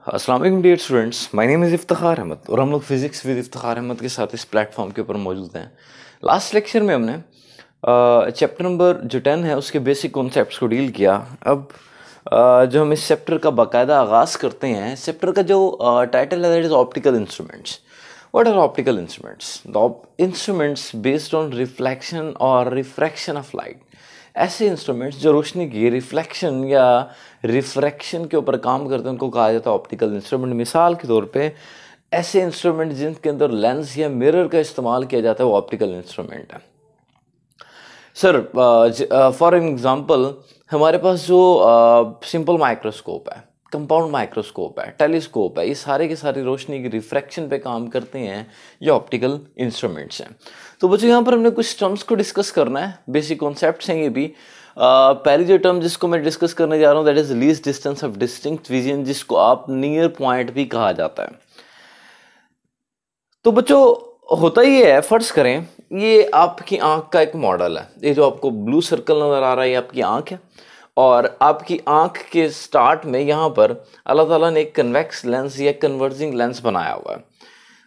अस्सलाम वालेकुम dear students, my name is Iftikhar Ahmed और हम लोग फिज़िक्स विद इफ्तिखार अहमद के साथ इस प्लेटफॉर्म के ऊपर मौजूद हैं। लास्ट लेक्चर में हमने चैप्टर नंबर जो 10 है उसके बेसिक कॉन्सेप्ट्स को डील किया। अब जो हम इस चैप्टर का बाकायदा आगाज़ करते हैं, इस चैप्टर का जो टाइटल है that is optical instruments. What are optical instruments? The instruments based on reflection और रिफ्रैक्शन ऑफ लाइट। ऐसे इंस्ट्रूमेंट्स जो रोशनी की रिफ्लेक्शन या रिफ्रैक्शन के ऊपर काम करते हैं उनको कहा जाता है ऑप्टिकल इंस्ट्रूमेंट। मिसाल के तौर पे ऐसे इंस्ट्रूमेंट जिनके अंदर लेंस या मिरर का इस्तेमाल किया जाता है वो ऑप्टिकल इंस्ट्रूमेंट है। सर फॉर एग्जांपल हमारे पास जो सिंपल माइक्रोस्कोप है, कंपाउंड माइक्रोस्कोप है, टेलीस्कोप है, ये सारे के सारे रोशनी की रिफ्रैक्शन पे काम करते हैं, ये ऑप्टिकल इंस्ट्रूमेंट्स हैं। तो बच्चों यहाँ पर हमने कुछ टर्म्स को डिस्कस करना है, बेसिक कॉन्सेप्ट्स हैं ये भी। पहली जो टर्म जिसको मैं डिस्कस करने जा रहा हूँ that is least distance of distinct vision, जिसको आप नियर पॉइंट भी कहा जाता है। तो बच्चों होता ही है, फर्ज करें ये आपकी आंख का एक मॉडल है। ये जो आपको ब्लू सर्कल नजर आ रहा है ये आपकी आंख है, और आपकी आंख के स्टार्ट में यहाँ पर अल्लाह ताला ने एक कन्वेक्स लेंस या कन्वर्जिंग लेंस बनाया हुआ है।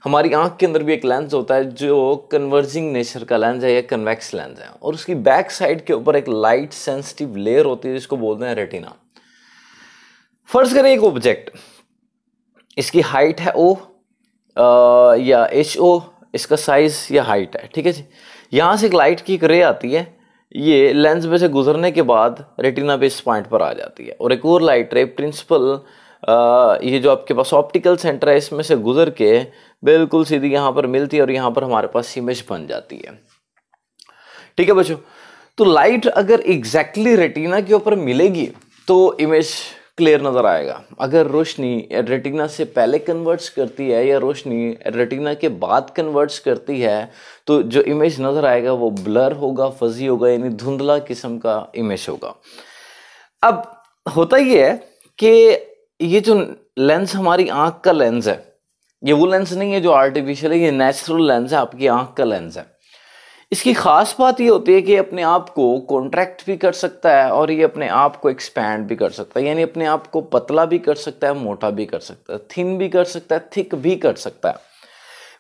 हमारी आंख के अंदर भी एक लेंस होता है जो कन्वर्जिंग नेचर का लेंस है या कन्वेक्स लेंस है, और उसकी बैक साइड के ऊपर एक लाइट सेंसिटिव लेयर होती है जिसको बोलते हैं रेटिना। फर्ज करें एक ऑब्जेक्ट, इसकी हाइट है ओ या एच ओ, इसका साइज या हाइट है, ठीक है जी। यहाँ से एक लाइट की एक रे आती है, ये लेंस में से गुजरने के बाद रेटिना पे इस पॉइंट पर आ जाती है, और एक और लाइट रे प्रिंसिपल ये जो आपके पास ऑप्टिकल सेंटर है इसमें से गुजर के बिल्कुल सीधी यहाँ पर मिलती है और यहाँ पर हमारे पास इमेज बन जाती है, ठीक है बच्चों। तो लाइट अगर एग्जैक्टली रेटिना के ऊपर मिलेगी तो इमेज क्लियर नजर आएगा। अगर रोशनी रेटिना से पहले कन्वर्ट्स करती है या रोशनी रेटिना के बाद कन्वर्ट्स करती है तो जो इमेज नजर आएगा वो ब्लर होगा, फजी होगा, यानी धुंधला किस्म का इमेज होगा। अब होता ये है कि ये जो लेंस हमारी आंख का लेंस है, ये वो लेंस नहीं है जो आर्टिफिशियल है, ये नेचुरल लेंस है, आपकी आंख का लेंस है। इसकी खास बात ये होती है कि अपने आप को कॉन्ट्रैक्ट भी कर सकता है और ये अपने आप को एक्सपैंड भी कर सकता है, यानी अपने आप को पतला भी कर सकता है, मोटा भी कर सकता है, थिन भी कर सकता है, थिक भी कर सकता है।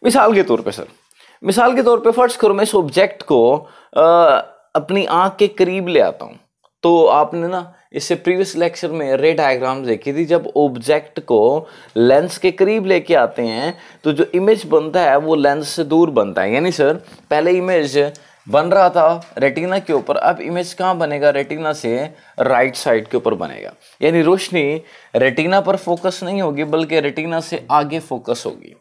मिसाल के तौर पे सर, मिसाल के तौर पे फर्ज करो मैं इस ऑब्जेक्ट को अपनी आंख के करीब ले आता हूँ। तो आपने ना इससे प्रीवियस लेक्चर में रे डायग्राम देखी थी, जब ऑब्जेक्ट को लेंस के करीब लेके आते हैं तो जो इमेज बनता है वो लेंस से दूर बनता है। यानी सर पहले इमेज बन रहा था रेटिना के ऊपर, अब इमेज कहाँ बनेगा? रेटिना से राइट साइड के ऊपर बनेगा, यानी रोशनी रेटिना पर फोकस नहीं होगी बल्कि रेटिना से आगे फोकस होगी।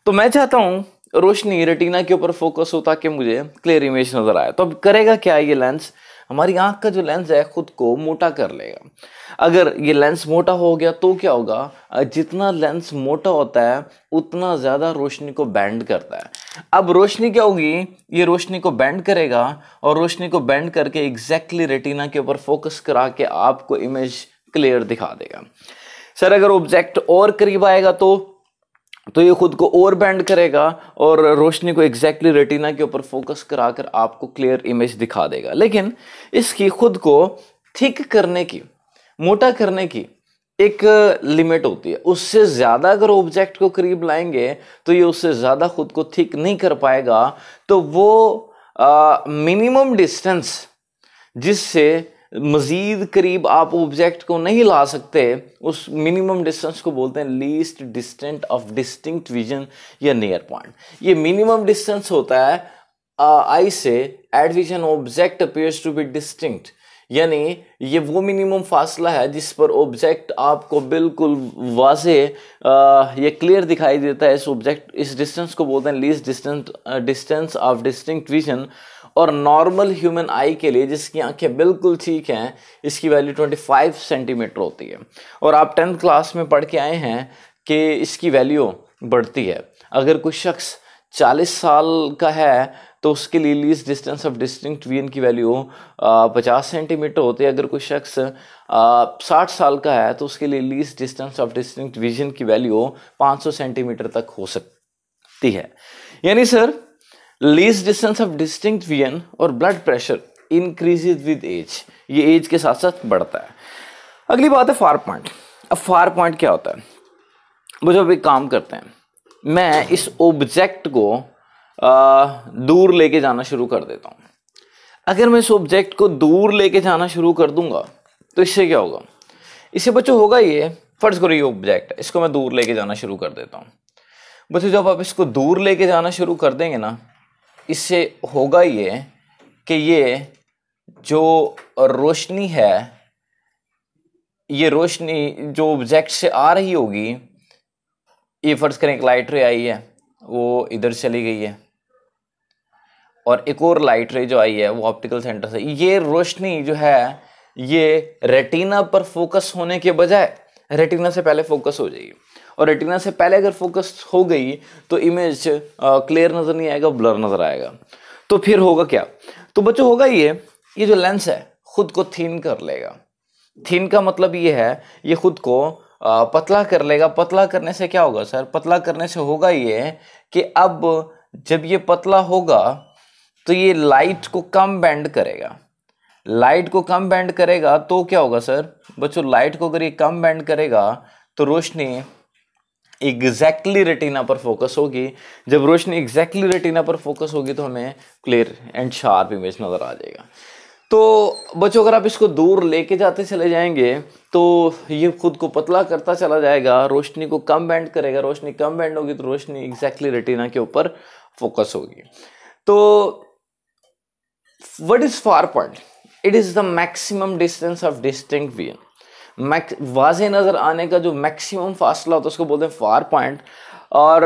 तो मैं चाहता हूँ रोशनी रेटिना के ऊपर फोकस हो ताकि मुझे क्लियर इमेज नजर आए। तो अब करेगा क्या ये लेंस? हमारी आंख का जो लेंस है खुद को मोटा कर लेगा। अगर ये लेंस मोटा हो गया तो क्या होगा? जितना लेंस मोटा होता है उतना ज़्यादा रोशनी को बेंड करता है। अब रोशनी क्या होगी? ये रोशनी को बेंड करेगा और रोशनी को बेंड करके एग्जैक्टली रेटिना के ऊपर फोकस करा के आपको इमेज क्लियर दिखा देगा। सर अगर ऑब्जेक्ट और करीब आएगा तो ये खुद को और बेंड करेगा और रोशनी को एग्जैक्टली रेटिना के ऊपर फोकस कराकर आपको क्लियर इमेज दिखा देगा। लेकिन इसकी खुद को थिक करने की, मोटा करने की एक लिमिट होती है। उससे ज़्यादा अगर ऑब्जेक्ट को करीब लाएंगे तो ये उससे ज़्यादा खुद को थिक नहीं कर पाएगा। तो वो मिनिमम डिस्टेंस जिससे मजीद करीब आप ऑब्जेक्ट को नहीं ला सकते, उस मिनिमम डिस्टेंस को बोलते हैं least distant of distinct vision या नियर पॉइंट। ये मिनिमम डिस्टेंस होता है आई से at which an object appears to be distinct, यानी ये वो मिनिमम फासला है जिस पर ऑब्जेक्ट आपको बिल्कुल वाज़े ये क्लियर दिखाई देता है। इस डिस्टेंस को बोलते हैं least distance of distinct vision. और नॉर्मल ह्यूमन आई के लिए जिसकी आंखें बिल्कुल ठीक हैं इसकी वैल्यू 25 सेंटीमीटर होती है, और आप 10th क्लास में पढ़ के आए हैं कि इसकी वैल्यू बढ़ती है। अगर कोई शख्स 40 साल का है तो उसके लिए least distance of distinct vision की वैल्यू 50 सेंटीमीटर होती है। अगर कोई शख्स 60 साल का है तो उसके लिए least distance of distinct vision की वैल्यू 500 सेंटीमीटर तक हो सकती है। यानी sir least distance of distinct vision और blood pressure increases with age, ये एज के साथ साथ बढ़ता है। अगली बात है फार पॉइंट। अब फार पॉइंट क्या होता है? वो जब एक काम करते हैं, मैं इस ऑब्जेक्ट को दूर लेके जाना शुरू कर देता हूं। अगर मैं इस ऑब्जेक्ट को दूर लेके जाना शुरू कर दूंगा तो इससे क्या होगा? इससे बच्चों होगा ये, फर्ज करो ये ऑब्जेक्ट है, इसको मैं दूर लेके जाना शुरू कर देता हूं। बच्चों जब आप इसको दूर लेके जाना शुरू कर देंगे ना, इससे होगा ये कि ये जो रोशनी है, ये रोशनी जो ऑब्जेक्ट से आ रही होगी, ये फर्ज करें एक लाइट रे आई है, वो इधर चली गई है, और एक और लाइट रे जो आई है वो ऑप्टिकल सेंटर से, ये रोशनी जो है ये रेटिना पर फोकस होने के बजाय रेटिना से पहले फोकस हो जाएगी, और रेटिना से पहले अगर फोकस हो गई तो इमेज क्लियर नजर नहीं आएगा, ब्लर नजर आएगा। तो फिर होगा क्या? तो बच्चों होगा ये जो लेंस है खुद को थीन कर लेगा। थीन का मतलब ये है ये खुद को पतला कर लेगा। पतला करने से क्या होगा सर? पतला करने से होगा ये कि अब जब ये पतला होगा तो ये लाइट को कम बेंड करेगा। लाइट को कम बेंड करेगा तो क्या होगा सर? बच्चों लाइट को अगर ये कम बेंड करेगा तो रोशनी एग्जैक्टली रेटिना पर फोकस होगी। जब रोशनी एग्जैक्टली रेटिना पर फोकस होगी तो हमें क्लियर एंड शार्प इमेज नजर आ जाएगा। तो बच्चों अगर आप इसको दूर लेके जाते चले जाएंगे तो ये खुद को पतला करता चला जाएगा, रोशनी को कम बेंड करेगा। रोशनी कम बेंड होगी तो रोशनी एग्जैक्टली रेटिना के ऊपर फोकस होगी। तो what is far point? It is the maximum distance of distinct vision. वाज़े नजर आने का जो मैक्सिमम फासला होता है उसको बोलते हैं फार पॉइंट। और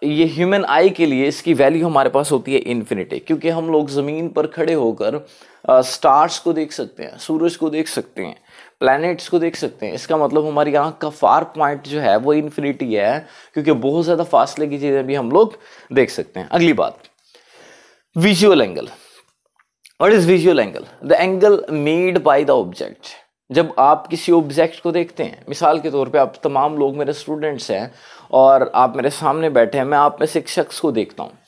ये ह्यूमन आई के लिए इसकी वैल्यू हमारे पास होती है इन्फिनिटी, क्योंकि हम लोग ज़मीन पर खड़े होकर स्टार्स को देख सकते हैं, सूरज को देख सकते हैं, प्लैनेट्स को देख सकते हैं। इसका मतलब हमारी आँख का फार पॉइंट जो है वो इन्फिनिटी है, क्योंकि बहुत ज़्यादा फासले की चीज़ें भी हम लोग देख सकते हैं। अगली बात, visual angle. What is visual angle? The angle made by the object. जब आप किसी ऑब्जेक्ट को देखते हैं, मिसाल के तौर पे आप तमाम लोग मेरे स्टूडेंट्स हैं और आप मेरे सामने बैठे हैं, मैं आप में से एक शख्स को देखता हूँ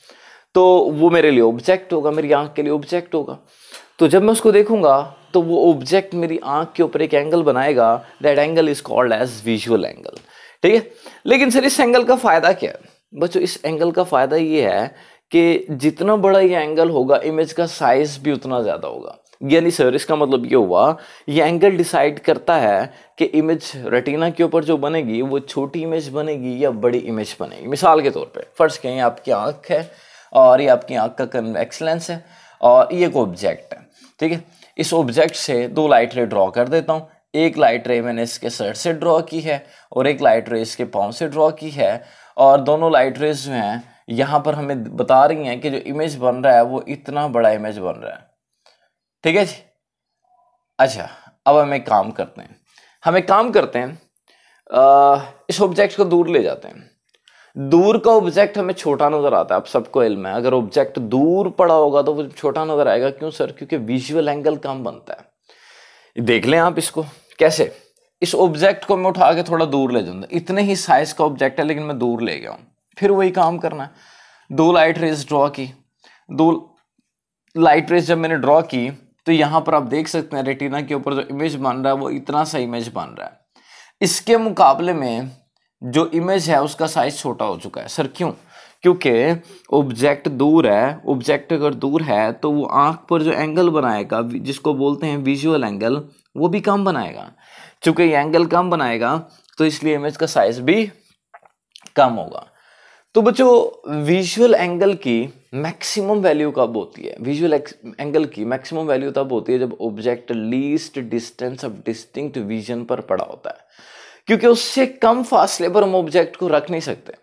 तो वो मेरे लिए ऑब्जेक्ट होगा, मेरी आंख के लिए ऑब्जेक्ट होगा। तो जब मैं उसको देखूंगा तो वो ऑब्जेक्ट मेरी आंख के ऊपर एक एंगल बनाएगा। That angle is called as visual angle. ठीक है, लेकिन सर इस एंगल का फायदा क्या है? बच्चों इस एंगल का फायदा ये है कि जितना बड़ा ये एंगल होगा इमेज का साइज भी उतना ज्यादा होगा। यानी सर इसका मतलब ये हुआ, ये एंगल डिसाइड करता है कि इमेज रेटिना के ऊपर जो बनेगी वो छोटी इमेज बनेगी या बड़ी इमेज बनेगी। मिसाल के तौर पे फर्ज करें आपकी आंख है और ये आपकी आंख का कन्वेक्स लेंस है और ये एक ऑब्जेक्ट है। ठीक है, इस ऑब्जेक्ट से दो लाइट रे ड्रॉ कर देता हूँ। एक लाइट रे मैंने इसके सर से ड्रॉ की है और एक लाइट रे इसके पाँव से ड्रॉ की है, और दोनों लाइट रेज जो हैं यहाँ पर हमें बता रही हैं कि जो इमेज बन रहा है वो इतना बड़ा इमेज बन रहा है। ठीक है जी। अच्छा, अब हम एक काम करते हैं, इस ऑब्जेक्ट को दूर ले जाते हैं। दूर का ऑब्जेक्ट हमें छोटा नजर आता है, आप सबको इल्म है। अगर ऑब्जेक्ट दूर पड़ा होगा तो वो छोटा नजर आएगा। क्यों सर? क्योंकि विजुअल एंगल कम बनता है। देख लें आप इसको कैसे। इस ऑब्जेक्ट को मैं उठा के थोड़ा दूर ले जाऊंगा, इतने ही साइज का ऑब्जेक्ट है लेकिन मैं दूर ले गया हूं। फिर वही काम करना है, दो लाइट रेज ड्रॉ की। दो लाइट रेज जब मैंने ड्रॉ की तो यहां पर आप देख सकते हैं रेटिना के ऊपर जो इमेज बन रहा है वो इतना सा इमेज बन रहा है। इसके मुकाबले में जो इमेज है उसका साइज छोटा हो चुका है। सर क्यों? क्योंकि ऑब्जेक्ट दूर है। ऑब्जेक्ट अगर दूर है तो वो आंख पर जो एंगल बनाएगा जिसको बोलते हैं विजुअल एंगल, वो भी कम बनाएगा। चूंकि ये एंगल कम बनाएगा तो इसलिए इमेज का साइज भी कम होगा। तो बच्चों विजुअल एंगल की मैक्सिमम वैल्यू कब होती है? विजुअल एंगल की मैक्सिमम वैल्यू तब होती है जब object least distance of distinct vision पर पड़ा होता है, क्योंकि उससे कम फासले पर हम ऑब्जेक्ट को रख नहीं सकते।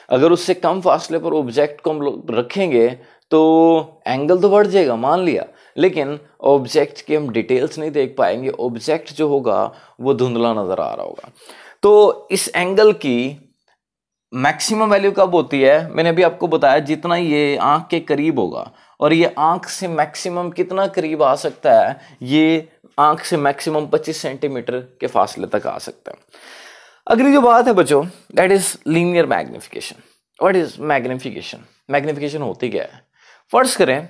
अगर उससे कम फासले पर ऑब्जेक्ट को हम लोग रखेंगे तो एंगल तो बढ़ जाएगा मान लिया, लेकिन ऑब्जेक्ट की हम डिटेल्स नहीं देख पाएंगे। ऑब्जेक्ट जो होगा वो धुंधला नजर आ रहा होगा। तो इस एंगल की मैक्सिमम वैल्यू कब होती है? मैंने अभी आपको बताया, जितना ये आंख के करीब होगा। और ये आंख से मैक्सिमम कितना करीब आ सकता है? ये आंख से मैक्सिमम 25 सेंटीमीटर के फासले तक आ सकता है। अगली जो बात है बच्चों, that is linear magnification. What is magnification? Magnification होती क्या है? फर्ज करें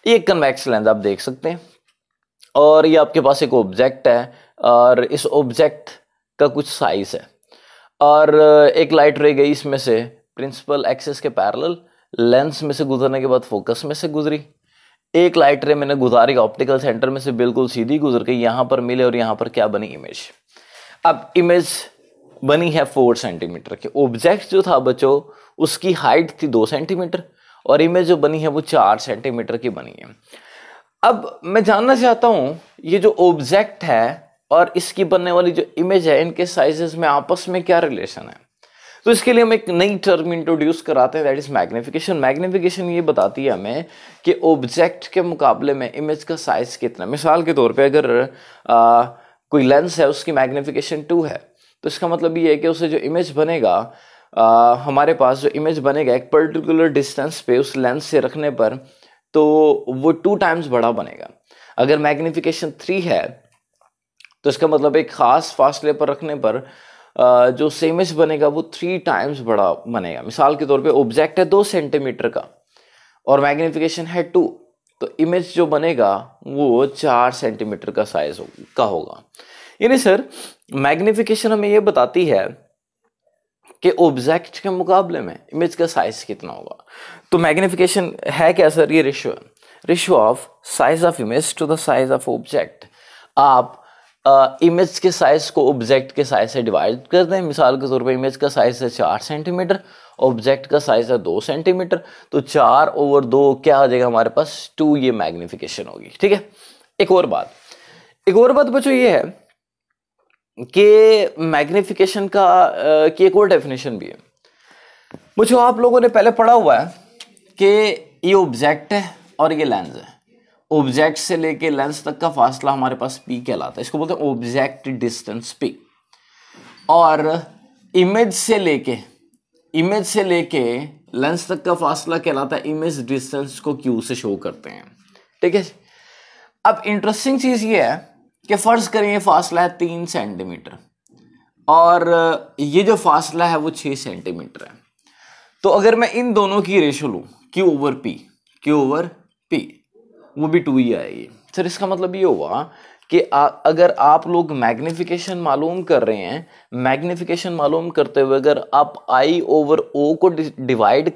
ये कन्वेक्स लेंस आप देख सकते हैं और ये आपके पास एक ऑब्जेक्ट है और इस ऑब्जेक्ट का कुछ साइज है। और एक लाइट रे गई इसमें से प्रिंसिपल एक्सिस के पैरेलल, लेंस में से गुजरने के बाद फोकस में से गुजरी। एक लाइट रे मैंने गुजारी ऑप्टिकल सेंटर में से बिल्कुल सीधी गुजर के यहां पर मिले और यहां पर क्या बनी, इमेज। अब इमेज बनी है 4 सेंटीमीटर की। ऑब्जेक्ट जो था बच्चों उसकी हाइट थी 2 सेंटीमीटर और इमेज जो बनी है वो 4 सेंटीमीटर की बनी है। अब मैं जानना चाहता हूं ये जो ऑब्जेक्ट है और इसकी बनने वाली जो इमेज है इनके साइजेस में आपस में क्या रिलेशन है। तो इसके लिए हम एक नई टर्म इंट्रोड्यूस कराते हैं, दैट इज मैग्निफिकेशन। मैग्निफिकेशन ये बताती है हमें कि ऑब्जेक्ट के मुकाबले में इमेज का साइज कितना। मिसाल के तौर पे अगर कोई लेंस है उसकी मैग्निफिकेशन 2 है तो इसका मतलब ये है कि उसे जो इमेज बनेगा हमारे पास जो इमेज बनेगा एक पर्टिकुलर डिस्टेंस पे उस लेंस से रखने पर तो वो 2 टाइम्स बड़ा बनेगा। अगर मैग्निफिकेशन 3 है तो इसका मतलब एक खास फासले पर रखने पर जो इमेज बनेगा वो 3 टाइम्स बड़ा बनेगा। मिसाल के तौर पे ऑब्जेक्ट है 2 सेंटीमीटर का और मैग्निफिकेशन है 2 तो इमेज जो बनेगा वो 4 सेंटीमीटर का साइज का होगा। यानी सर मैग्निफिकेशन हमें ये बताती है कि ऑब्जेक्ट के मुकाबले में इमेज का साइज कितना होगा। तो मैग्निफिकेशन है क्या सर, ये ratio of size of image to the size of object. आप इमेज के साइज को ऑब्जेक्ट के साइज से डिवाइड कर दें। मिसाल के तौर पे इमेज का साइज है 4 सेंटीमीटर, ऑब्जेक्ट का साइज है 2 सेंटीमीटर, तो 4/2 क्या आ जाएगा हमारे पास, 2। ये मैग्निफिकेशन होगी। ठीक है। एक और बात बच्चों ये है कि मैग्निफिकेशन का की एक और डेफिनेशन भी है। बच्चों आप लोगों ने पहले पढ़ा हुआ है कि ये ऑब्जेक्ट है और ये लेंस है। ऑब्जेक्ट से लेके लेंस तक का फासला हमारे पास पी कहलाता है, इसको बोलते हैं ऑब्जेक्ट डिस्टेंस पी। और इमेज से लेके लेंस तक का फासला कहलाता है इमेज डिस्टेंस को क्यू से शो करते हैं। ठीक है। अब इंटरेस्टिंग चीज ये है कि फर्ज करें ये फासला है 3 सेंटीमीटर और ये जो फासला है वो 6 सेंटीमीटर है। तो अगर मैं इन दोनों की रेशो लूं क्यू ओवर पी वो भी 2 ही आएगी। सर इसका मतलब ये हुआ कि अगर आप लोग मैग्निफिकेशन मालूम कर रहे हैं, मैग्निफिकेशन मालूम करते हुए अगर आप I ओवर O को डिवाइड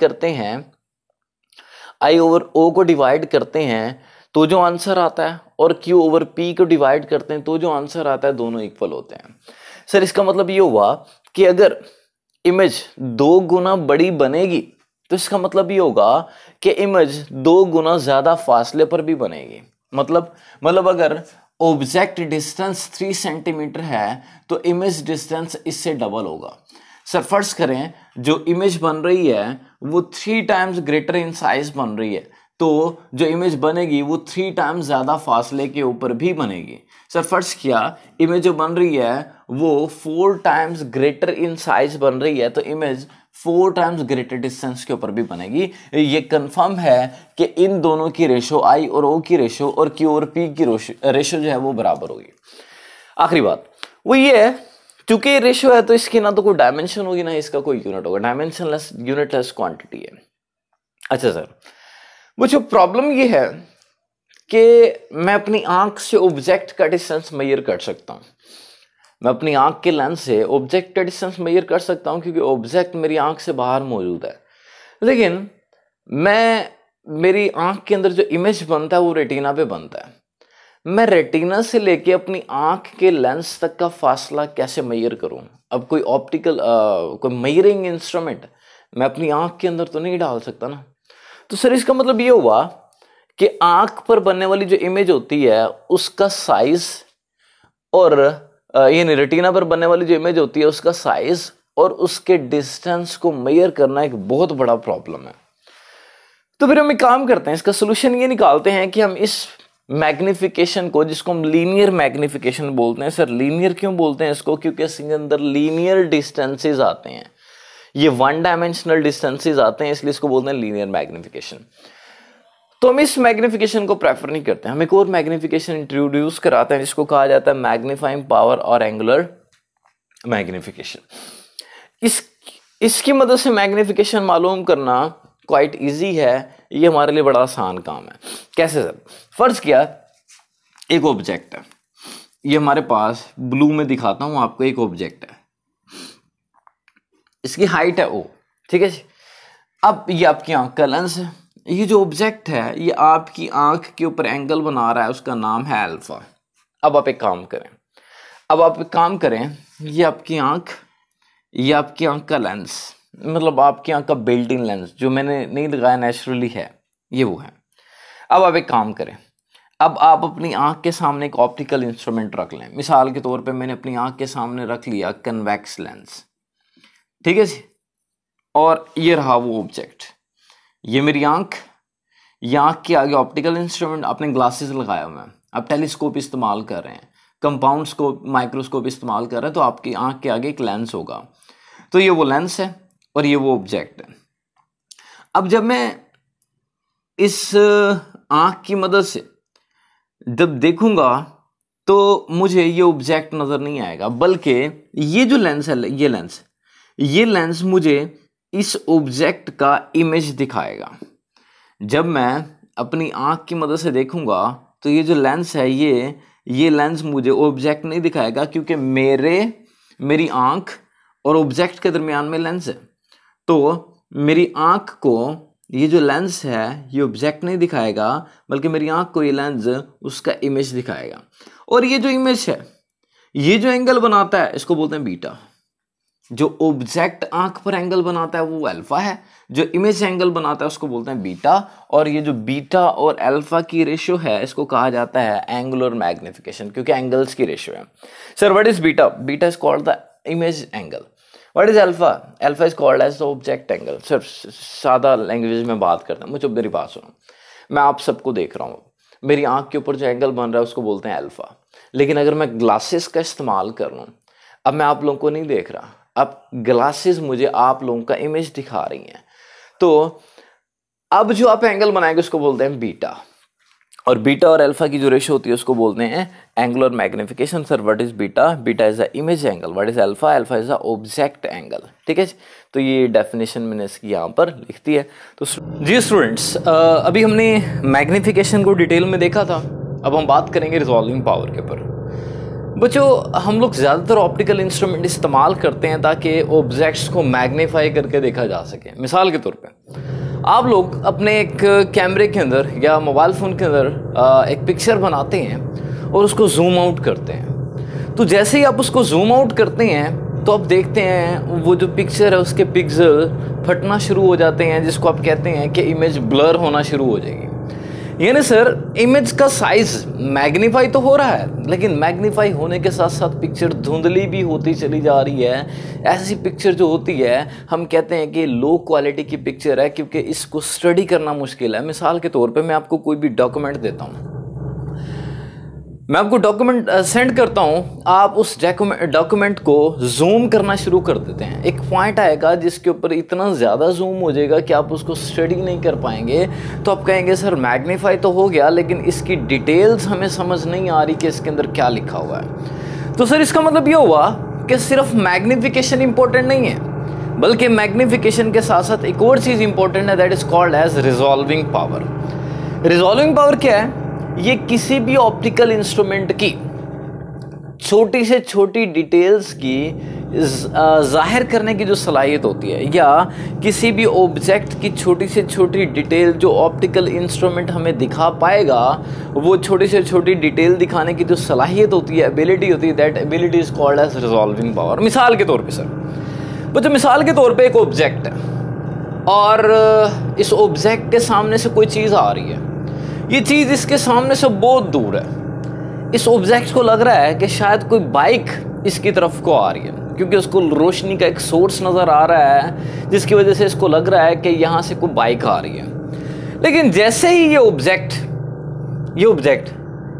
करते हैं तो जो आंसर आता है और Q ओवर P को डिवाइड करते हैं तो जो आंसर आता है दोनों इक्वल होते हैं। सर इसका मतलब ये हुआ कि अगर इमेज 2 गुना बड़ी बनेगी तो इसका मतलब ये होगा कि इमेज 2 गुना ज्यादा फासले पर भी बनेगी। मतलब अगर ऑब्जेक्ट डिस्टेंस 3 सेंटीमीटर है तो इमेज डिस्टेंस इससे डबल होगा। सर फर्ज करें जो इमेज बन रही है वो 3 टाइम्स ग्रेटर इन साइज बन रही है तो जो इमेज बनेगी वो 3 टाइम्स ज्यादा फासले के ऊपर भी बनेगी। सर फर्ज किया इमेज जो बन रही है वो 4 टाइम्स ग्रेटर इन साइज बन रही है तो इमेज 4 टाइम्स ग्रेटर डिस्टेंस के ऊपर भी बनेगी। ये कंफर्म है कि इन दोनों की रेशो I और O की रेशो और Q और P की रेशो जो है वो बराबर होगी। आखिरी बात वो ये है चूंकि ये रेशो है तो इसकी ना तो कोई डायमेंशन होगी ना इसका कोई यूनिट होगा, डायमेंशनलेस यूनिटलेस क्वांटिटी है। अच्छा सर मुझे प्रॉब्लम ये है कि मैं अपनी आंख से ऑब्जेक्ट का डिस्टेंस मेजर कर सकता हूं, मैं अपनी आंख के लेंस से ऑब्जेक्ट का डिस्टेंस मेजर कर सकता हूं क्योंकि ऑब्जेक्ट मेरी आंख से बाहर मौजूद है। लेकिन मेरी आंख के अंदर जो इमेज बनता है वो रेटिना पे बनता है। मैं रेटिना से लेके अपनी आंख के लेंस तक का फासला कैसे मेजर करूं? अब कोई ऑप्टिकल कोई मेजरिंग इंस्ट्रूमेंट मैं अपनी आंख के अंदर तो नहीं डाल सकता ना। तो सर इसका मतलब ये हुआ कि आंख पर बनने वाली जो इमेज होती है उसका साइज और यानी रेटिना पर बनने वाली जो इमेज होती है उसका साइज और उसके डिस्टेंस को मेजर करना एक बहुत बड़ा प्रॉब्लम है। तो फिर हम एक काम करते हैं, इसका सोल्यूशन ये निकालते हैं कि हम इस मैग्निफिकेशन को, जिसको हम लीनियर मैग्निफिकेशन बोलते हैं। सर लीनियर क्यों बोलते हैं इसको? क्योंकि इसके अंदर लीनियर डिस्टेंसेस आते हैं, ये 1 डायमेंशनल डिस्टेंसेस आते हैं, इसलिए इसको बोलते हैं लीनियर मैग्निफिकेशन। तो हम इस मैग्निफिकेशन को प्रेफर नहीं करते, हम एक और मैग्निफिकेशन इंट्रोड्यूस कराते हैं जिसको कहा जाता है मैग्नीफाइंग पावर और एंगुलर मैग्निफिकेशन। इसकी मदद से मैग्निफिकेशन मालूम करना क्वाइट इजी है, ये हमारे लिए बड़ा आसान काम है। कैसे सर? फर्ज किया एक ऑब्जेक्ट है, ये हमारे पास ब्लू में दिखाता हूं आपको, एक ऑब्जेक्ट है, इसकी हाइट है ओ, ठीक है जी। अब ये आपकी आंख का लेंस है, ये जो ऑब्जेक्ट है ये आपकी आंख के ऊपर एंगल बना रहा है, उसका नाम है अल्फा। अब आप एक काम करें, ये आपकी आंख का लेंस, मतलब आपकी आंख का बिल्ट इन लेंस जो मैंने नहीं लगाया, नेचुरली है, ये वो है। अब आप एक काम करें, अब आप अपनी आंख के सामने एक ऑप्टिकल इंस्ट्रूमेंट रख लें। मिसाल के तौर पे मैंने अपनी आंख के सामने रख लिया कन्वेक्स लेंस, ठीक है जी। और ये रहा वो ऑब्जेक्ट, ये मेरी आंख, ये आंख के आगे ऑप्टिकल इंस्ट्रूमेंट, आपने ग्लासेस लगाया हुआ है, आप टेलीस्कोप इस्तेमाल कर रहे हैं, कंपाउंड स्कोप, माइक्रोस्कोप इस्तेमाल कर रहे हैं, तो आपकी आंख के आगे एक लेंस होगा। तो ये वो लेंस है और ये वो ऑब्जेक्ट है। अब जब मैं इस आंख की मदद से जब देखूंगा तो मुझे ये ऑब्जेक्ट नजर नहीं आएगा, बल्कि ये जो लेंस है, ये लेंस मुझे इस ऑब्जेक्ट का इमेज दिखाएगा। जब मैं अपनी आंख की मदद से देखूंगा तो ये जो लेंस है, ये लेंस मुझे ऑब्जेक्ट नहीं दिखाएगा, क्योंकि मेरी आंख और ऑब्जेक्ट के दरमियान में लेंस है। तो मेरी आंख को ये जो लेंस है ये ऑब्जेक्ट नहीं दिखाएगा, बल्कि मेरी आंख को ये लेंस उसका इमेज दिखाएगा। और ये जो इमेज है, ये जो एंगल बनाता है, इसको बोलते हैं बीटा। जो ऑब्जेक्ट आंख पर एंगल बनाता है वो अल्फा है, जो इमेज एंगल बनाता है उसको बोलते हैं बीटा। और ये जो बीटा और अल्फा की रेशियो है, इसको कहा जाता है एंगुलर मैग्निफिकेशन, क्योंकि एंगल्स की रेशियो है। Sir what is beta? Beta is called the image angle. What is alpha? Alpha is called as the object angle. Sir सादा लैंग्वेज में बात करता हूँ, मुझे मेरी बात सुनो, मैं आप सबको देख रहा हूँ, मेरी आंख के ऊपर जो एंगल बन रहा है उसको बोलते हैं अल्फा। लेकिन अगर मैं ग्लासेस का इस्तेमाल कर लूँ, अब मैं आप लोगों को नहीं देख रहा, अब ग्लासेस मुझे आप लोगों का इमेज दिखा रही हैं, तो अब जो आप एंगल बनाएंगे उसको बोलते हैं बीटा। और बीटा और अल्फा की जो रेशियो होती है उसको बोलते हैं angular magnification. Sir what is beta? Beta is the image angle. What is alpha? Alpha is the object angle. ठीक है, तो ये डेफिनेशन मैंने इसकी यहाँ पर लिख दी है। तो जी स्टूडेंट्स, अभी हमने मैग्निफिकेशन को डिटेल में देखा था, अब हम बात करेंगे रिजॉल्विंग पावर के ऊपर। बच्चों, हम लोग ज़्यादातर ऑप्टिकल इंस्ट्रूमेंट इस्तेमाल करते हैं ताकि ऑब्जेक्ट्स को मैग्नीफाई करके देखा जा सके। मिसाल के तौर पे आप लोग अपने एक कैमरे के अंदर या मोबाइल फ़ोन के अंदर एक पिक्चर बनाते हैं और उसको जूम आउट करते हैं। तो जैसे ही आप उसको जूम आउट करते हैं तो आप देखते हैं वो जो पिक्चर है उसके पिक्सल फटना शुरू हो जाते हैं, जिसको आप कहते हैं कि इमेज ब्लर होना शुरू हो जाएगी। यानी सर इमेज का साइज मैग्नीफाई तो हो रहा है, लेकिन मैग्नीफाई होने के साथ साथ पिक्चर धुंधली भी होती चली जा रही है। ऐसी पिक्चर जो होती है हम कहते हैं कि लो क्वालिटी की पिक्चर है, क्योंकि इसको स्टडी करना मुश्किल है। मिसाल के तौर पे मैं आपको कोई भी डॉक्यूमेंट देता हूँ, मैं आपको डॉक्यूमेंट सेंड करता हूँ, आप उस डॉक्यूमेंट को जूम करना शुरू कर देते हैं। एक पॉइंट आएगा जिसके ऊपर इतना ज़्यादा जूम हो जाएगा कि आप उसको स्टडी नहीं कर पाएंगे। तो आप कहेंगे सर मैग्नीफाई तो हो गया, लेकिन इसकी डिटेल्स हमें समझ नहीं आ रही कि इसके अंदर क्या लिखा हुआ है। तो सर इसका मतलब ये हुआ कि सिर्फ मैग्नीफिकेशन इंपॉर्टेंट नहीं है, बल्कि मैग्नीफिकेशन के साथ साथ एक और चीज़ इंपॉर्टेंट है, that is called as resolving power. Resolving power क्या है? ये किसी भी ऑप्टिकल इंस्ट्रूमेंट की छोटी से छोटी डिटेल्स की जाहिर करने की जो सलाहियत होती है, या किसी भी ऑब्जेक्ट की छोटी से छोटी डिटेल जो ऑप्टिकल इंस्ट्रूमेंट हमें दिखा पाएगा, वो छोटी से छोटी डिटेल दिखाने की जो सलाहियत होती है, एबिलिटी होती है, that ability is called as resolving power. मिसाल के तौर पे सर, वो जो मिसाल के तौर पे एक ऑब्जेक्ट है और इस ऑब्जेक्ट के सामने से कोई चीज़ आ रही है, ये चीज़ इसके सामने से बहुत दूर है। इस ऑब्जेक्ट को लग रहा है कि शायद कोई बाइक इसकी तरफ को आ रही है, क्योंकि उसको रोशनी का एक सोर्स नज़र आ रहा है, जिसकी वजह से इसको लग रहा है कि यहाँ से कोई बाइक आ रही है। लेकिन जैसे ही ये ऑब्जेक्ट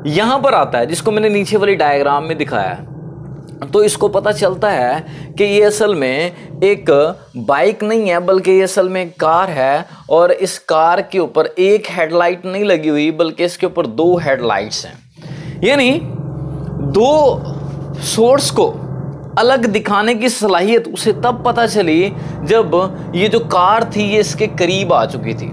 यहाँ पर आता है, जिसको मैंने नीचे वाली डायग्राम में दिखाया है, तो इसको पता चलता है कि ये असल में एक बाइक नहीं है, बल्कि ये असल में एक कार है। और इस कार के ऊपर एक हेडलाइट नहीं लगी हुई, बल्कि इसके ऊपर दो हेडलाइट्स हैं। यानी दो सोर्स को अलग दिखाने की सलाहियत उसे तब पता चली जब ये जो कार थी ये इसके करीब आ चुकी थी।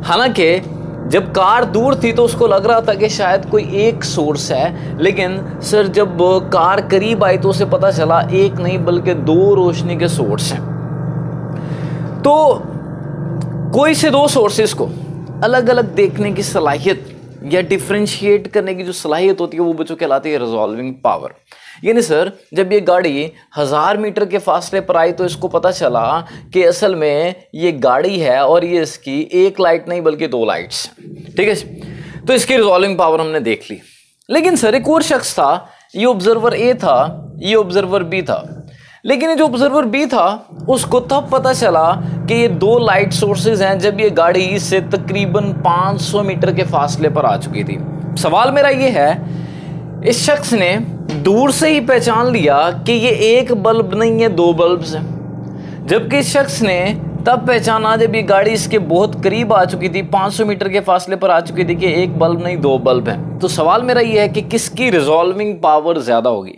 हालांकि जब कार दूर थी तो उसको लग रहा था कि शायद कोई एक सोर्स है, लेकिन सर जब कार करीब आई तो उसे पता चला एक नहीं बल्कि दो रोशनी के सोर्स हैं। तो कोई से दो सोर्सेस को अलग अलग देखने की सलाहियत या डिफरेंशिएट करने की जो सलाहियत होती है वो बच्चों कहलाती है रिजॉल्विंग पावर। यानी सर जब ये गाड़ी 1000 मीटर के फासले पर आई तो इसको पता चला कि असल में ये गाड़ी है और ये इसकी एक लाइट नहीं बल्कि दो लाइट्स, ठीक है। तो इसकी रिजॉल्विंग पावर हमने देख ली। लेकिन सर एक और शख्स था, ये ऑब्जर्वर ए था, ये ऑब्जर्वर बी था। लेकिन ये जो ऑब्जर्वर बी था उसको तब पता चला कि ये दो लाइट सोर्सेज हैं जब ये गाड़ी इससे तकरीबन 500 मीटर के फासले पर आ चुकी थी। सवाल मेरा ये है, इस शख्स ने दूर से ही पहचान लिया कि ये एक बल्ब नहीं है दो बल्ब हैं, जबकि इस शख्स ने तब पहचाना जब ये गाड़ी इसके बहुत करीब आ चुकी थी, 500 मीटर के फासले पर आ चुकी थी कि एक बल्ब नहीं दो बल्ब हैं। तो सवाल मेरा ये है कि किसकी रिजॉल्विंग पावर ज्यादा होगी?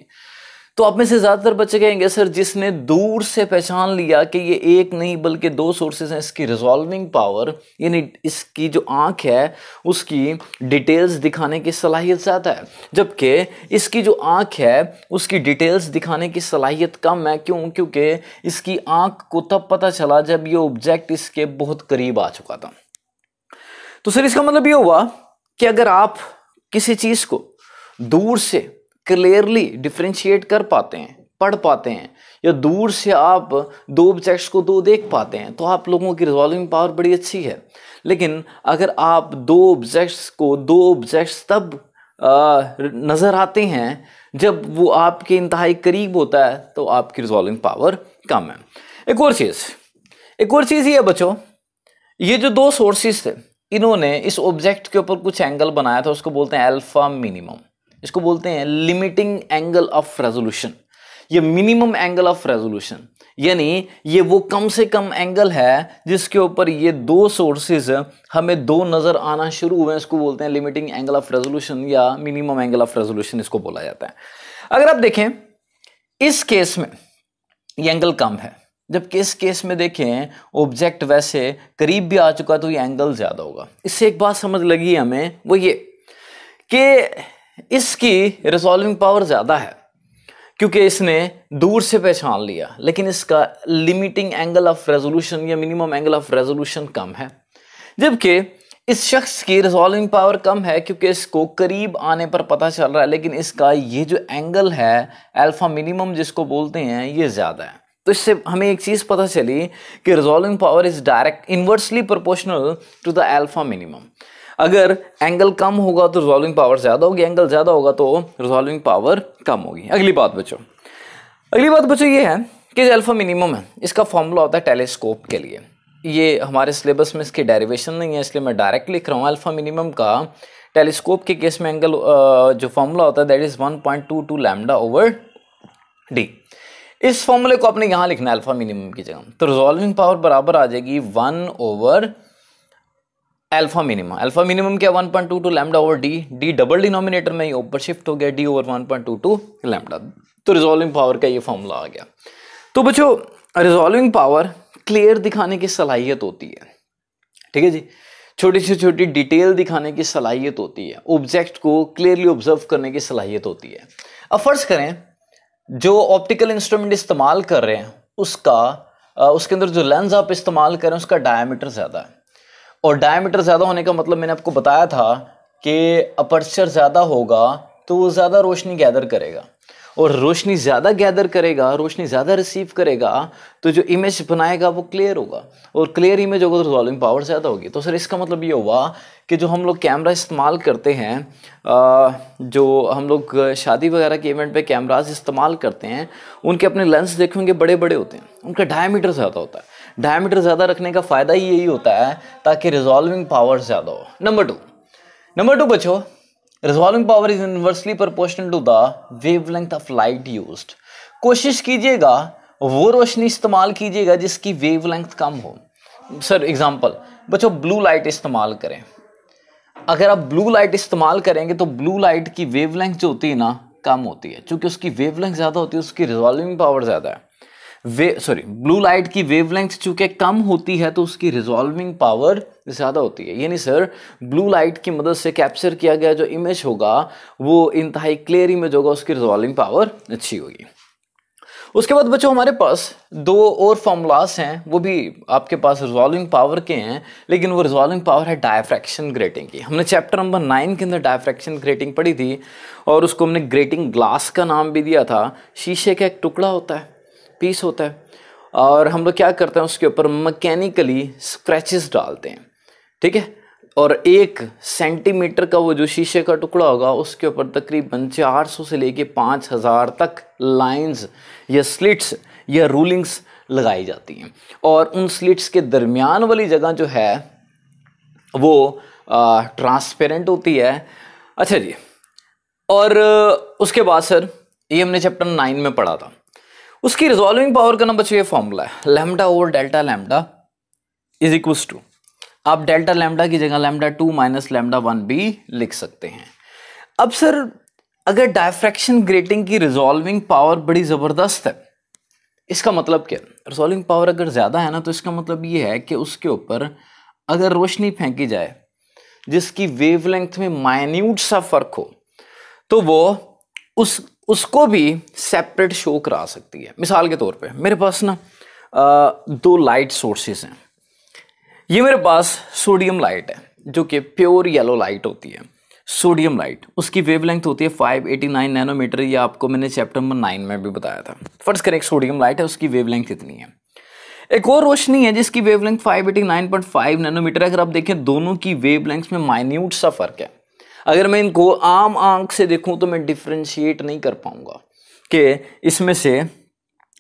तो आप में से ज्यादातर बच्चे कहेंगे सर जिसने दूर से पहचान लिया कि ये एक नहीं बल्कि दो सोर्सेज हैं, इसकी रिजॉल्विंग पावर यानी इसकी जो आंख है उसकी डिटेल्स दिखाने की सलाहियत ज्यादा है, जबकि इसकी जो आंख है उसकी डिटेल्स दिखाने की सलाहियत कम है। क्यों? क्योंकि इसकी आंख को तब पता चला जब ये ऑब्जेक्ट इसके बहुत करीब आ चुका था। तो सर इसका मतलब ये हुआ कि अगर आप किसी चीज को दूर से क्लियरली डिफरेंशिएट कर पाते हैं, पढ़ पाते हैं, या दूर से आप दो ऑब्जेक्ट्स को दो देख पाते हैं तो आप लोगों की रिजॉल्विंग पावर बड़ी अच्छी है। लेकिन अगर आप दो ऑब्जेक्ट्स तब नजर आते हैं जब वो आपके इंतहाई करीब होता है तो आपकी रिजॉल्विंग पावर कम है। एक और चीज ये है बच्चों, ये जो दो सोर्सेस थे इन्होंने इस ऑब्जेक्ट के ऊपर कुछ एंगल बनाया था, उसको बोलते हैं अल्फा मिनिमम, इसको बोलते हैं लिमिटिंग एंगल ऑफ रेजोल्यूशन, ये मिनिमम एंगल ऑफ रेजोल्यूशन, यानी ये वो कम से कम एंगल है जिसके ऊपर ये दो सोर्सेज हमें दो नजर आना शुरू हुए, इसको बोलते हैं लिमिटिंग एंगल ऑफ रेजोल्यूशन या मिनिमम एंगल ऑफ रेजोल्यूशन इसको बोला जाता है। अगर आप देखें इस केस में ये एंगल कम है, जबकि इस केस में देखें ऑब्जेक्ट वैसे करीब भी आ चुका तो ये एंगल ज्यादा होगा। इससे एक बात समझ लगी हमें, वो ये कि इसकी रिजॉल्विंग पावर ज्यादा है क्योंकि इसने दूर से पहचान लिया, लेकिन इसका लिमिटिंग एंगल ऑफ रेजोल्यूशन या मिनिमम एंगल ऑफ रेजोल्यूशन कम है। जबकि इस शख्स की रिजॉल्विंग पावर कम है क्योंकि इसको करीब आने पर पता चल रहा है, लेकिन इसका ये जो एंगल है अल्फा मिनिमम जिसको बोलते हैं ये ज्यादा है। तो इससे हमें एक चीज पता चली कि resolving power is direct inversely proportional to the alpha minimum. अगर एंगल कम होगा तो रिजॉल्विंग पावर ज्यादा होगी, एंगल ज्यादा होगा तो रिजॉल्विंग पावर कम होगी। अगली बात बच्चों ये है कि जो अल्फा मिनिमम है इसका फॉर्मूला होता है टेलीस्कोप के लिए। ये हमारे सिलेबस में इसकी डेरिवेशन नहीं है इसलिए मैं डायरेक्ट लिख रहा हूँ। अल्फा मिनिमम का टेलीस्कोप के केस में एंगल जो फॉर्मूला होता है that is 1.22 lambda over D. इस फॉर्मूले को आपने यहां लिखना है अल्फा मिनिमम की जगह, तो रिजॉल्विंग पावर बराबर आ जाएगी 1 over alpha minimum. Alpha minimum क्या 1.22 lambda over D, D double denominator में ही ऊपर शिफ्ट हो गया, डी ओवर 1.22 लैम्डा। तो रिजॉल्विंग पावर का ये फॉर्मूला आ गया। तो बच्चों रिजॉल्विंग पावर क्लियर दिखाने की सलाहियत होती है, ठीक है जी, छोटी से छोटी डिटेल दिखाने की सलाहियत होती है, ऑब्जेक्ट को क्लियरली ऑब्जर्व करने की सलाहियत होती है। अब फर्ज करें जो ऑप्टिकल इंस्ट्रूमेंट इस्तेमाल कर रहे हैं उसके अंदर जो लेंस आप इस्तेमाल कर रहे हैं उसका डायमीटर ज्यादा है, और डायमीटर ज्यादा होने का मतलब मैंने आपको बताया था कि अपर्चर ज्यादा होगा तो वो ज्यादा रोशनी गैदर करेगा, और रोशनी ज्यादा गैदर करेगा, रोशनी ज्यादा रिसीव करेगा तो जो इमेज बनाएगा वो क्लियर होगा, और क्लियर इमेज होगा तो रिजॉल्विंग पावर ज्यादा होगी। तो सर इसका मतलब ये हुआ कि जो हम लोग कैमरा इस्तेमाल करते हैं, जो हम लोग शादी वगैरह के इवेंट पे कैमराज इस्तेमाल करते हैं, उनके अपने लेंस देखेंगे बड़े बड़े होते हैं, उनका डायमीटर ज़्यादा होता है। डायमीटर ज़्यादा रखने का फ़ायदा ही यही होता है ताकि रिजॉल्विंग पावर ज़्यादा हो। नंबर टू बच्चों, resolving power is inversely proportional to the wavelength of light used. कोशिश कीजिएगा वो रोशनी इस्तेमाल कीजिएगा जिसकी वेवलेंथ कम हो। सर एग्जांपल बच्चों, ब्लू लाइट इस्तेमाल करें। अगर आप ब्लू लाइट इस्तेमाल करेंगे तो ब्लू लाइट की वेवलेंथ जो होती है ना कम होती है, क्योंकि उसकी वेवलेंथ ज्यादा होती है, उसकी रिजॉल्विंग पावर ज्यादा है। ब्लू लाइट की वेवलेंथ चूंकि कम होती है तो उसकी रिजॉल्विंग पावर ज्यादा होती है। यानी सर ब्लू लाइट की मदद से कैप्चर किया गया जो इमेज होगा वो इंतहाई क्लियर इमेज होगा, उसकी रिजॉल्विंग पावर अच्छी होगी। उसके बाद बच्चों हमारे पास दो और फॉर्मूलास हैं, वो भी आपके पास रिजॉल्विंग पावर के हैं, लेकिन वो रिजॉल्विंग पावर है डायफ्रैक्शन ग्रेटिंग की। हमने चैप्टर नंबर 9 के अंदर डायफ्रैक्शन ग्रेटिंग पढ़ी थी और उसको हमने ग्रेटिंग ग्लास का नाम भी दिया था। शीशे का एक टुकड़ा होता है, पीस होता है, और हम लोग क्या करते हैं उसके ऊपर मैकेनिकली स्क्रैचेस डालते हैं, ठीक है। और 1 सेंटीमीटर का वो जो शीशे का टुकड़ा होगा उसके ऊपर तकरीबन 400 से लेके 5000 तक लाइंस या स्लिट्स या रूलिंग्स लगाई जाती हैं, और उन स्लिट्स के दरमियान वाली जगह जो है वो ट्रांसपेरेंट होती है। अच्छा जी, और उसके बाद सर ये हमने चैप्टर 9 में पढ़ा था। उसकी रिजॉल्विंग पावर का ना बच्चों ये फॉर्मूला है, lambda over delta lambda is equals to, आप डेल्टा लैम्डा की जगह लैम्डा 2 माइनस लैम्डा 1 भी लिख सकते हैं। अब सर अगर डायफ्रैक्शन ग्रेटिंग की रिजॉल्विंग पावर बड़ी ज़बरदस्त है, इसका मतलब क्या? रिजॉल्विंग पावर अगर ज़्यादा है ना तो इसका मतलब ये है कि उसके ऊपर अगर रोशनी फेंकी जाए जिसकी वेवलेंथ में माइन्यूट सा फर्क हो तो वो उसको भी सेपरेट शो करा सकती है। मिसाल के तौर पे मेरे पास ना 2 लाइट सोर्सेस हैं। ये मेरे पास सोडियम लाइट है जो कि प्योर येलो लाइट होती है। सोडियम लाइट, उसकी वेवलेंथ होती है 589 नैनोमीटर। ये आपको मैंने चैप्टर नंबर 9 में भी बताया था। फर्ज करें एक सोडियम लाइट है, उसकी वेवलेंथ इतनी है। एक और रोशनी है जिसकी वेवलेंथ 589.5 नैनोमीटर है। अगर आप देखें दोनों की वेवलेंथ में माइन्यूट सा फर्क है। अगर मैं इनको आम आंख से देखूं तो मैं डिफ्रेंशिएट नहीं कर पाऊंगा कि इसमें से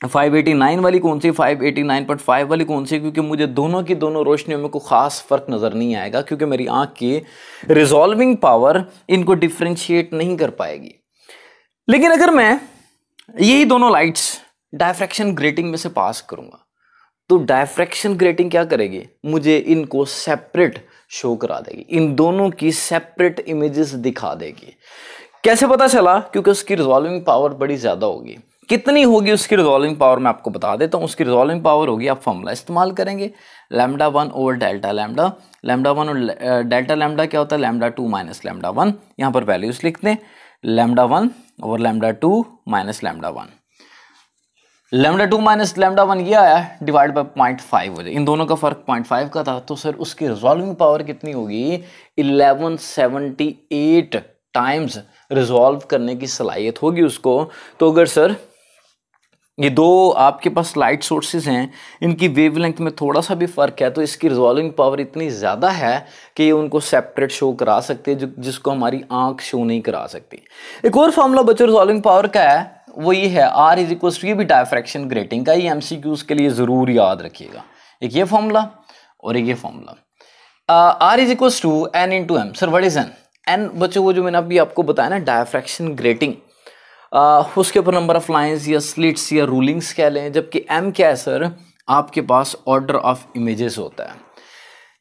589 वाली कौन सी, 589.5 वाली कौन सी, क्योंकि मुझे दोनों की दोनों रोशनियों में कोई खास फर्क नजर नहीं आएगा, क्योंकि मेरी आंख की रिजॉल्विंग पावर इनको डिफ्रेंशिएट नहीं कर पाएगी। लेकिन अगर मैं यही दोनों लाइट्स डायफ्रैक्शन ग्रेटिंग में से पास करूंगा तो डायफ्रैक्शन ग्रेटिंग क्या करेगी, मुझे इनको सेपरेट शो करा देगी, इन दोनों की सेपरेट इमेजेस दिखा देगी। कैसे पता चला? क्योंकि उसकी रिजॉल्विंग पावर बड़ी ज्यादा होगी। कितनी होगी उसकी रिजॉल्विंग पावर मैं आपको बता देता हूँ। उसकी रिजॉल्विंग पावर होगी, आप फॉर्मूला इस्तेमाल करेंगे, lambda 1 over delta lambda. Lambda 1 और डेल्टा लैम्डा क्या होता है, लैम्डा 2 माइनस लैम्डा 1। यहाँ पर वैल्यूज लिख दें, lambda 1 over lambda 2 minus lambda 1। Lambda 2 minus lambda 1 ये आया डिवाइड बाय 0.5 हो जाए। इन दोनों का फर्क 0.5 का था, तो सर उसकी रिजॉल्विंग पावर कितनी होगी, 1178 टाइम्स रिजॉल्व करने की सलाहियत होगी उसको। तो अगर सर ये दो आपके पास लाइट सोर्सेज हैं, इनकी वेवलेंथ में थोड़ा सा भी फर्क है तो इसकी रिजॉल्विंग पावर इतनी ज़्यादा है कि ये उनको सेपरेट शो करा सकते हैं, जिसको हमारी आंख शो नहीं करा सकती। एक और फॉर्मूला बच्चों रिजॉल्विंग पावर का है, वो ये है R इज इक्वल टू, ये भी डायफ्रैक्शन ग्रेटिंग का, ये एमसीक्यूज के लिए ज़रूर याद रखिएगा। एक ये फॉर्मूला और एक ये formula. R is equal to N into M. Sir what is N? N बच्चों वो जो मैंने अभी आपको बताया ना डायफ्रैक्शन ग्रेटिंग, उसके ऊपर नंबर ऑफ लाइंस या स्लिट्स या रूलिंग्स कह लें, जबकि M क्या है सर, आपके पास ऑर्डर ऑफ इमेजेस होता है।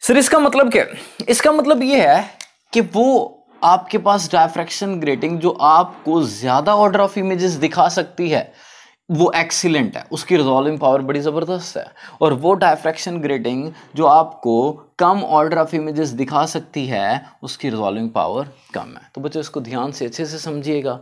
सर इसका मतलब क्या? इसका मतलब ये है कि वो आपके पास डायफ्रैक्शन ग्रेटिंग जो आपको ज्यादा ऑर्डर ऑफ इमेजेस दिखा सकती है वो एक्सीलेंट है, उसकी रिजॉल्विंग पावर बड़ी ज़बरदस्त है। और वो डायफ्रैक्शन ग्रेटिंग जो आपको कम ऑर्डर ऑफ इमेजेस दिखा सकती है उसकी रिजॉल्विंग पावर कम है। तो बच्चों इसको ध्यान से अच्छे से समझिएगा।